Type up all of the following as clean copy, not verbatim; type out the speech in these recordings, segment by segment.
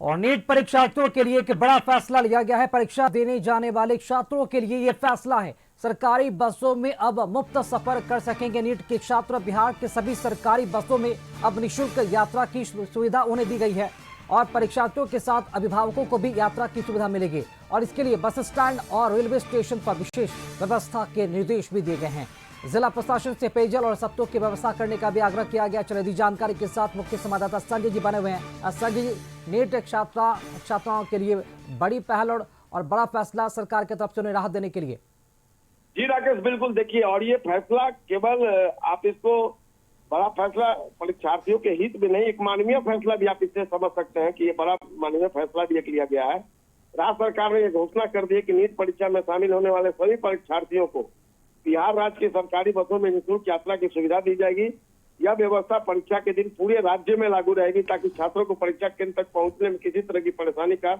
और नीट परीक्षार्थियों के लिए एक बड़ा फैसला लिया गया है। परीक्षा देने जाने वाले छात्रों के लिए यह फैसला है। सरकारी बसों में अब मुफ्त सफर कर सकेंगे नीट के छात्र। बिहार के सभी सरकारी बसों में अब निःशुल्क यात्रा की सुविधा उन्हें दी गई है और परीक्षार्थियों के साथ अभिभावकों को भी यात्रा की सुविधा मिलेगी। और इसके लिए बस स्टैंड और रेलवे स्टेशन पर विशेष व्यवस्था के निर्देश भी दिए गए हैं। जिला प्रशासन से पेयजल और सत्तों की व्यवस्था करने का भी आग्रह किया गया। चले दी जानकारी के साथ मुख्य संवाददाता संजय जी बने हुए हैं। संजय जी, नीट छात्राओं के लिए बड़ी पहल और बड़ा फैसला सरकार की तरफ से उन्हें राहत देने के लिए। जी राकेश, बिल्कुल देखिए, और ये फैसला केवल आप इसको बड़ा फैसला परीक्षार्थियों के हित में नहीं, एक मानवीय फैसला भी आप इससे समझ सकते हैं कि ये बड़ा मानवीय फैसला भी लिया गया है। राज्य सरकार ने यह घोषणा कर दी है कि नीट परीक्षा में शामिल होने वाले सभी परीक्षार्थियों को बिहार राज्य की सरकारी बसों में निःशुल्क यात्रा की सुविधा दी जाएगी। यह व्यवस्था परीक्षा के दिन पूरे राज्य में लागू रहेगी ताकि छात्रों को परीक्षा केंद्र तक पहुंचने में किसी तरह की परेशानी का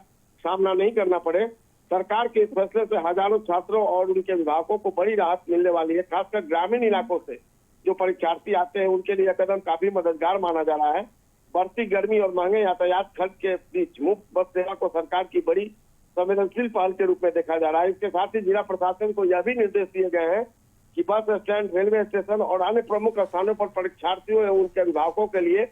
सामना नहीं करना पड़े। सरकार के इस फैसले से हजारों छात्रों और उनके अभिभावकों को बड़ी राहत मिलने वाली है। खासकर ग्रामीण इलाकों से जो परीक्षार्थी आते हैं उनके लिए यह कदम काफी मददगार माना जा रहा है। बढ़ती गर्मी और महंगे यातायात खर्च के बीच मुफ्त बस सेवा को सरकार की बड़ी संवेदनशील पहल के रूप में देखा जा रहा है। इसके साथ ही जिला प्रशासन को यह भी निर्देश दिए गए हैं कि बस स्टैंड, रेलवे स्टेशन और अन्य प्रमुख स्थानों पर परीक्षार्थियों एवं उनके अभिभावकों के लिए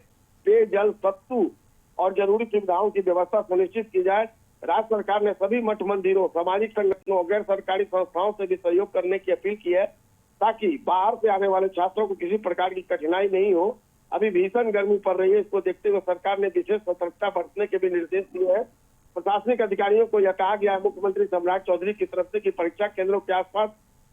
पेयजल, सत्तू और जरूरी सुविधाओं की व्यवस्था सुनिश्चित की जाए। राज्य सरकार ने सभी मठ मंदिरों, सामाजिक संगठनों और गैर सरकारी संस्थाओं से भी सहयोग करने की अपील की है ताकि बाहर से आने वाले छात्रों को किसी प्रकार की कठिनाई नहीं हो। अभी भीषण गर्मी पड़ रही है, इसको देखते हुए सरकार ने विशेष सतर्कता बरतने के भी निर्देश दिए हैं। प्रशासनिक अधिकारियों को यह कहा गया है मुख्यमंत्री सम्राट चौधरी की तरफ से कि परीक्षा केंद्रों के आसपास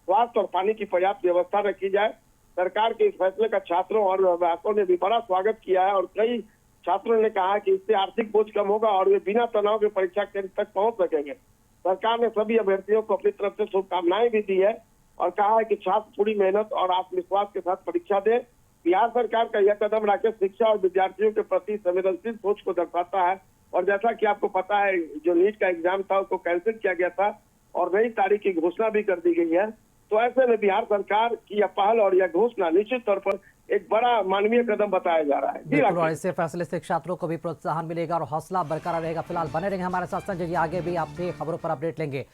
स्वास्थ्य और पानी की पर्याप्त व्यवस्था रखी जाए। सरकार के इस फैसले का छात्रों और अभिभावकों ने भी बड़ा स्वागत किया है और कई छात्रों ने कहा कि इससे आर्थिक बोझ कम होगा और वे बिना तनाव के परीक्षा केंद्र तक पहुंच सकेंगे। सरकार ने सभी अभ्यर्थियों को अपनी तरफ से शुभकामनाएं भी दी है और कहा है कि छात्र पूरी मेहनत और आत्मविश्वास के साथ परीक्षा दें। बिहार सरकार का यह कदम राकेश शिक्षा और विद्यार्थियों के प्रति संवेदनशील सोच को दर्शाता है। और जैसा कि आपको पता है, जो नीट का एग्जाम था उसको कैंसिल किया गया था और नई तारीख की घोषणा भी कर दी गई है। तो ऐसे में बिहार सरकार की यह पहल और यह घोषणा निश्चित तौर पर एक बड़ा मानवीय कदम बताया जा रहा है। बिल्कुल, और इससे फैसले से छात्रों को भी प्रोत्साहन मिलेगा और हौसला बरकरार रहेगा। फिलहाल बने रहेंगे हमारे साथ संजय जी, आगे भी आपसे खबरों पर अपडेट लेंगे।